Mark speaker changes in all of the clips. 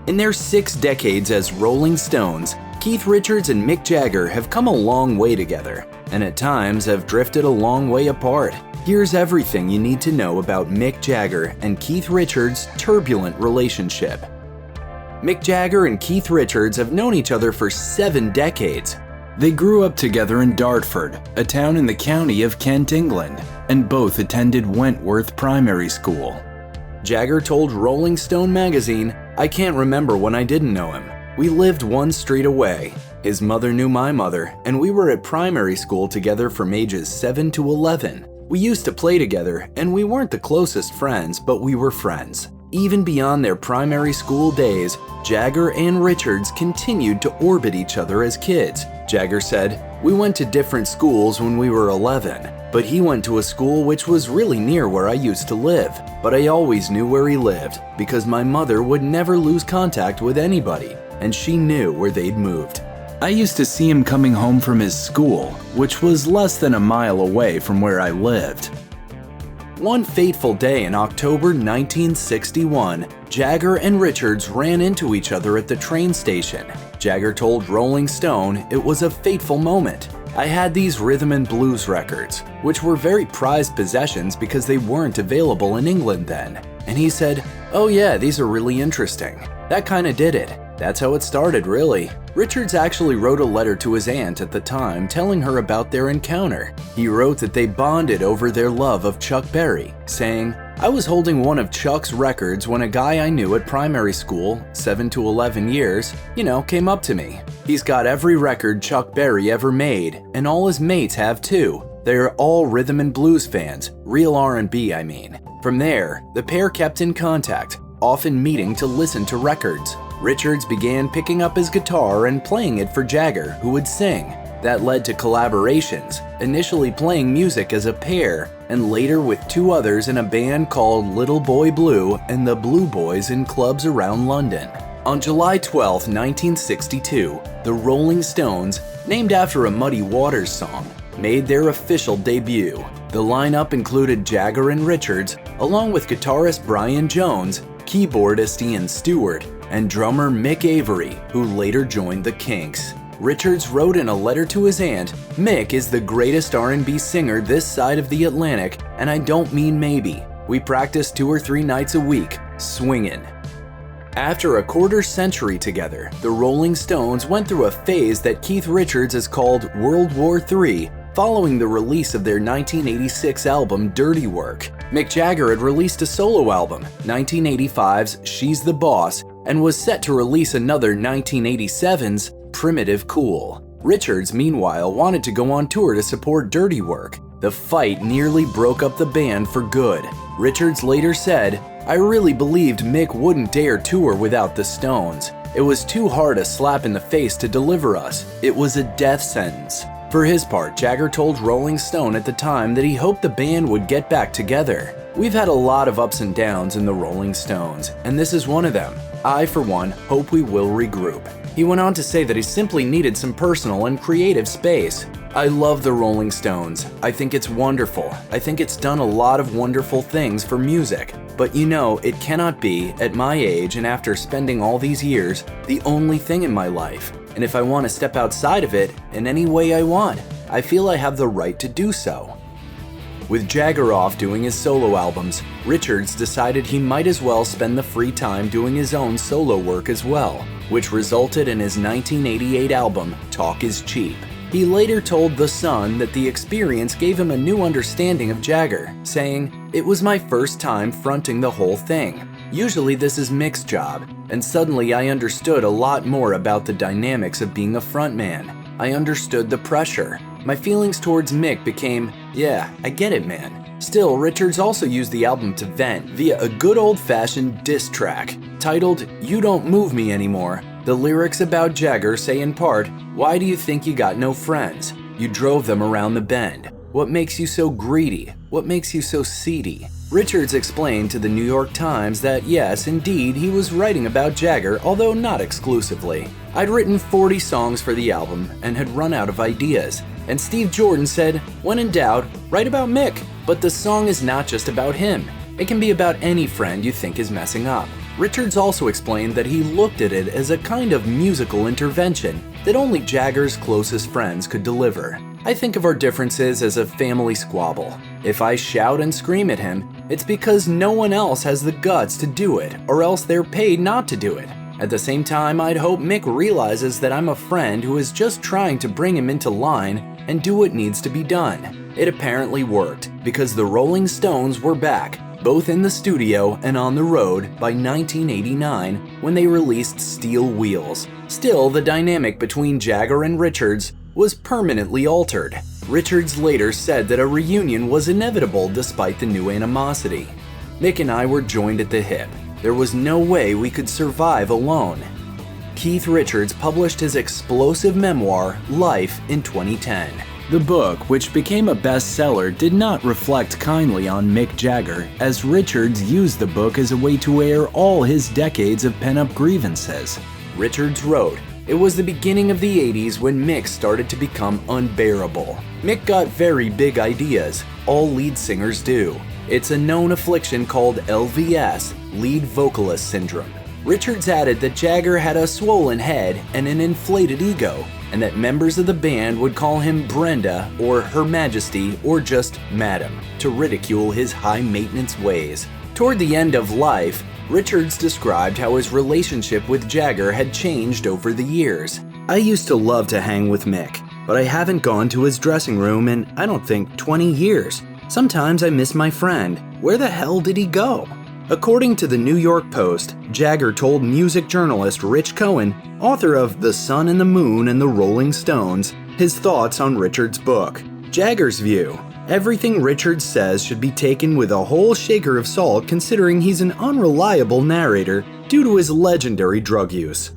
Speaker 1: In their 6 decades as Rolling Stones, Keith Richards and Mick Jagger have come a long way together, and at times have drifted a long way apart. Here's everything you need to know about Mick Jagger and Keith Richards' turbulent relationship. Mick Jagger and Keith Richards have known each other for 7 decades. They grew up together in Dartford, a town in the county of Kent, England, and both attended Wentworth Primary School. Jagger told Rolling Stone magazine, "I can't remember when I didn't know him. We lived one street away. His mother knew my mother, and we were at primary school together from ages 7 to 11. We used to play together, and we weren't the closest friends, but we were friends." Even beyond their primary school days, Jagger and Richards continued to orbit each other as kids. Jagger said, "We went to different schools when we were 11, but he went to a school which was really near where I used to live. But I always knew where he lived, because my mother would never lose contact with anybody, and she knew where they'd moved. I used to see him coming home from his school, which was less than a mile away from where I lived." One fateful day in October 1961, Jagger and Richards ran into each other at the train station. Jagger told Rolling Stone it was a fateful moment. "I had these rhythm and blues records, which were very prized possessions because they weren't available in England then." And he said, "Oh yeah, these are really interesting." That kinda did it. That's how it started, really. Richards actually wrote a letter to his aunt at the time telling her about their encounter. He wrote that they bonded over their love of Chuck Berry, saying, "I was holding one of Chuck's records when a guy I knew at primary school, 7 to 11 years, came up to me. He's got every record Chuck Berry ever made, and all his mates have too. They are all rhythm and blues fans, real R&B I mean." From there, the pair kept in contact, often meeting to listen to records. Richards began picking up his guitar and playing it for Jagger, who would sing. That led to collaborations, initially playing music as a pair, and later with 2 others in a band called Little Boy Blue and the Blue Boys in clubs around London. On July 12, 1962, the Rolling Stones, named after a Muddy Waters song, made their official debut. The lineup included Jagger and Richards, along with guitarist Brian Jones, keyboardist Ian Stewart, and drummer Mick Avery, who later joined the Kinks. Richards wrote in a letter to his aunt, "Mick is the greatest R&B singer this side of the Atlantic, and I don't mean maybe. We practice 2 or 3 nights a week, swingin'." After a quarter century together, the Rolling Stones went through a phase that Keith Richards has called World War III, following the release of their 1986 album Dirty Work. Mick Jagger had released a solo album, 1985's She's the Boss, and was set to release another 1987's Primitive Cool. Richards, meanwhile, wanted to go on tour to support Dirty Work. The fight nearly broke up the band for good. Richards later said, "I really believed Mick wouldn't dare tour without the Stones. It was too hard a slap in the face to deliver us. It was a death sentence." For his part, Jagger told Rolling Stone at the time that he hoped the band would get back together. "We've had a lot of ups and downs in the Rolling Stones, and this is one of them. I, for one, hope we will regroup." He went on to say that he simply needed some personal and creative space. "I love the Rolling Stones. I think it's wonderful. I think it's done a lot of wonderful things for music. But it cannot be, at my age and after spending all these years, the only thing in my life. And if I want to step outside of it in any way I want, I feel I have the right to do so." With Jagger off doing his solo albums, Richards decided he might as well spend the free time doing his own solo work as well, which resulted in his 1988 album, Talk Is Cheap. He later told The Sun that the experience gave him a new understanding of Jagger, saying, "It was my first time fronting the whole thing. Usually this is Mick's job, and suddenly I understood a lot more about the dynamics of being a frontman. I understood the pressure. My feelings towards Mick became, yeah, I get it, man." Still, Richards also used the album to vent via a good old-fashioned diss track titled You Don't Move Me Anymore. The lyrics about Jagger say in part, "Why do you think you got no friends? You drove them around the bend. What makes you so greedy? What makes you so seedy?" Richards explained to the New York Times that yes, indeed, he was writing about Jagger, although not exclusively. "I'd written 40 songs for the album and had run out of ideas. And Steve Jordan said, when in doubt, write about Mick. But the song is not just about him. It can be about any friend you think is messing up. Richards also explained that he looked at it as a kind of musical intervention that only Jagger's closest friends could deliver. I think of our differences as a family squabble. If I shout and scream at him, it's because no one else has the guts to do it, or else they're paid not to do it. At the same time, I'd hope Mick realizes that I'm a friend who is just trying to bring him into line and do what needs to be done. It apparently worked, because the Rolling Stones were back, both in the studio and on the road, by 1989 when they released Steel Wheels. Still, the dynamic between Jagger and Richards was permanently altered. Richards later said that a reunion was inevitable despite the new animosity. Mick and I were joined at the hip. There was no way we could survive alone. Keith Richards published his explosive memoir, Life, in 2010. The book, which became a bestseller, did not reflect kindly on Mick Jagger, as Richards used the book as a way to air all his decades of pent-up grievances. Richards wrote, "It was the beginning of the 80s when Mick started to become unbearable. Mick got very big ideas. All lead singers do. It's a known affliction called LVS, lead vocalist syndrome." Richards added that Jagger had a swollen head and an inflated ego, and that members of the band would call him Brenda or Her Majesty or just Madam to ridicule his high-maintenance ways. Toward the end of Life, Richards described how his relationship with Jagger had changed over the years. "I used to love to hang with Mick, but I haven't gone to his dressing room in, I don't think, 20 years. Sometimes I miss my friend. Where the hell did he go?" According to the New York Post, Jagger told music journalist Rich Cohen, author of The Sun and the Moon and the Rolling Stones, his thoughts on Richards' book. Jagger's view: everything Richards says should be taken with a whole shaker of salt, considering he's an unreliable narrator due to his legendary drug use.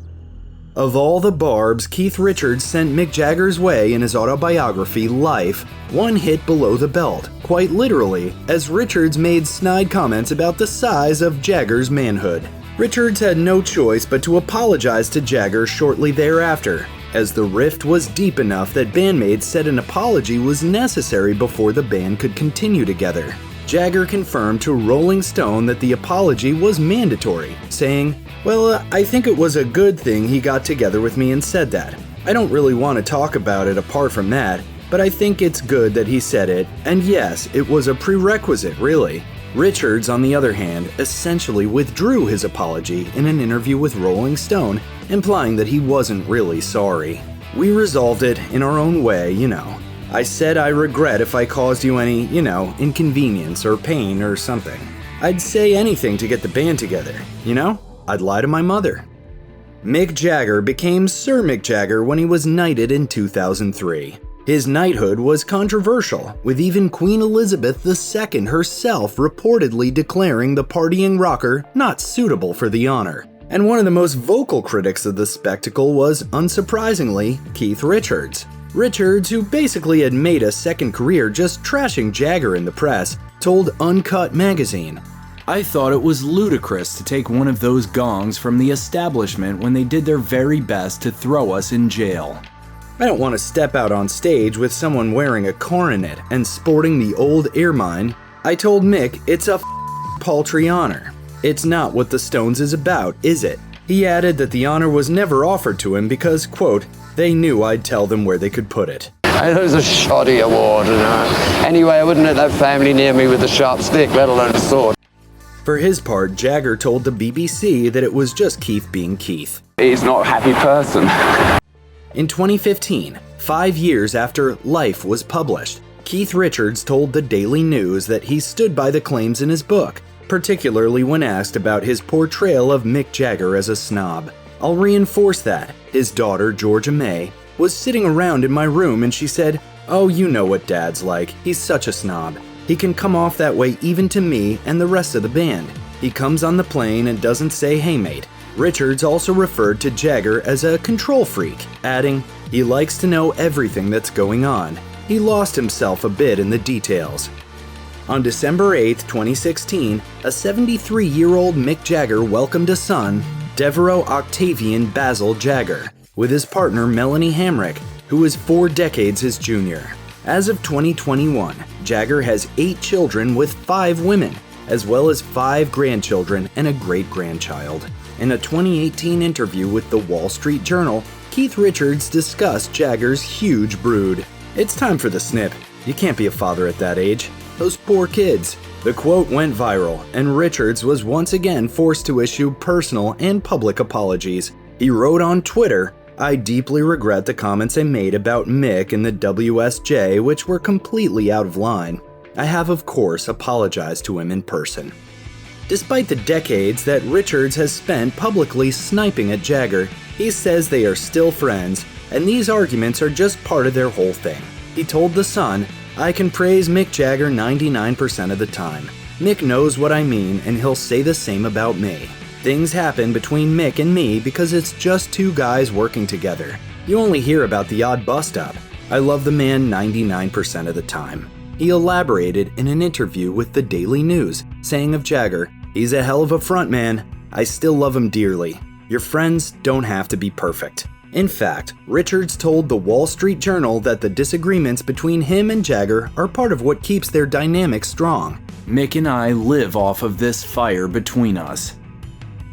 Speaker 1: Of all the barbs Keith Richards sent Mick Jagger's way in his autobiography, Life, one hit below the belt, quite literally, as Richards made snide comments about the size of Jagger's manhood. Richards had no choice but to apologize to Jagger shortly thereafter, as the rift was deep enough that bandmates said an apology was necessary before the band could continue together. Jagger confirmed to Rolling Stone that the apology was mandatory, saying, "Well, I think it was a good thing he got together with me and said that. I don't really want to talk about it apart from that, but I think it's good that he said it, and yes, it was a prerequisite, really." Richards, on the other hand, essentially withdrew his apology in an interview with Rolling Stone, implying that he wasn't really sorry. "We resolved it in our own way, you know. I said I regret if I caused you any, inconvenience or pain or something. I'd say anything to get the band together, I'd lie to my mother." Mick Jagger became Sir Mick Jagger when he was knighted in 2003. His knighthood was controversial, with even Queen Elizabeth II herself reportedly declaring the partying rocker not suitable for the honor. And one of the most vocal critics of the spectacle was, unsurprisingly, Keith Richards. Richards, who basically had made a second career just trashing Jagger in the press, told Uncut magazine, "I thought it was ludicrous to take one of those gongs from the establishment when they did their very best to throw us in jail. I don't want to step out on stage with someone wearing a coronet and sporting the old ermine. I told Mick it's a paltry honor. It's not what the Stones is about, is it?" He added that the honor was never offered to him because, quote, "they knew I'd tell them where they could put it."
Speaker 2: It was a shoddy award, Anyway, I wouldn't let that family near me with a sharp stick, let alone a sword.
Speaker 1: For his part, Jagger told the BBC that it was just Keith being Keith.
Speaker 2: He's not a happy person.
Speaker 1: In 2015, 5 years after Life was published, Keith Richards told the Daily News that he stood by the claims in his book, particularly when asked about his portrayal of Mick Jagger as a snob. "I'll reinforce that. His daughter, Georgia May, was sitting around in my room and she said, 'Oh, you know what Dad's like. He's such a snob. He can come off that way even to me and the rest of the band. He comes on the plane and doesn't say, 'Hey, mate.'" Richards also referred to Jagger as a control freak, adding, "He likes to know everything that's going on. He lost himself a bit in the details." On December 8, 2016, a 73-year-old Mick Jagger welcomed a son, Devereaux Octavian Basil Jagger, with his partner Melanie Hamrick, who is 4 decades his junior. As of 2021, Jagger has 8 children with 5 women, as well as 5 grandchildren and a great-grandchild. In a 2018 interview with the Wall Street Journal, Keith Richards discussed Jagger's huge brood. "It's time for the snip. You can't be a father at that age. Those poor kids." The quote went viral, and Richards was once again forced to issue personal and public apologies. He wrote on Twitter, "I deeply regret the comments I made about Mick and the WSJ, which were completely out of line. I have, of course, apologized to him in person." Despite the decades that Richards has spent publicly sniping at Jagger, he says they are still friends, and these arguments are just part of their whole thing. He told The Sun, "I can praise Mick Jagger 99% of the time. Mick knows what I mean, and he'll say the same about me. Things happen between Mick and me because it's just 2 guys working together. You only hear about the odd bust-up. I love the man 99% of the time." He elaborated in an interview with the Daily News, saying of Jagger, "He's a hell of a frontman. I still love him dearly. Your friends don't have to be perfect." In fact, Richards told the Wall Street Journal that the disagreements between him and Jagger are part of what keeps their dynamic strong. "Mick and I live off of this fire between us."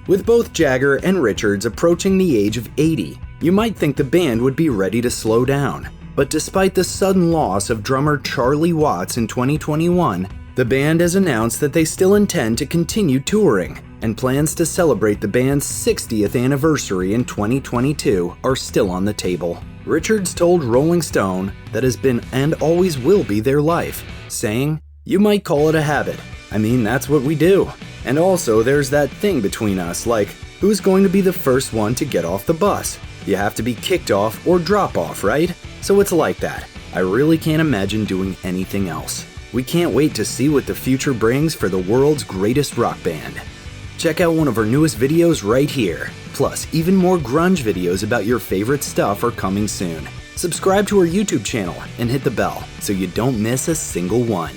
Speaker 1: With both Jagger and Richards approaching the age of 80, you might think the band would be ready to slow down. But despite the sudden loss of drummer Charlie Watts in 2021, the band has announced that they still intend to continue touring, and plans to celebrate the band's 60th anniversary in 2022 are still on the table. Richards told Rolling Stone that has been and always will be their life, saying, "You might call it a habit. I mean, that's what we do. And also, there's that thing between us, like, who's going to be the first one to get off the bus? You have to be kicked off or drop off, right? So it's like that. I really can't imagine doing anything else. We can't wait to see what the future brings for the world's greatest rock band." Check out one of our newest videos right here. Plus, even more grunge videos about your favorite stuff are coming soon. Subscribe to our YouTube channel and hit the bell so you don't miss a single one.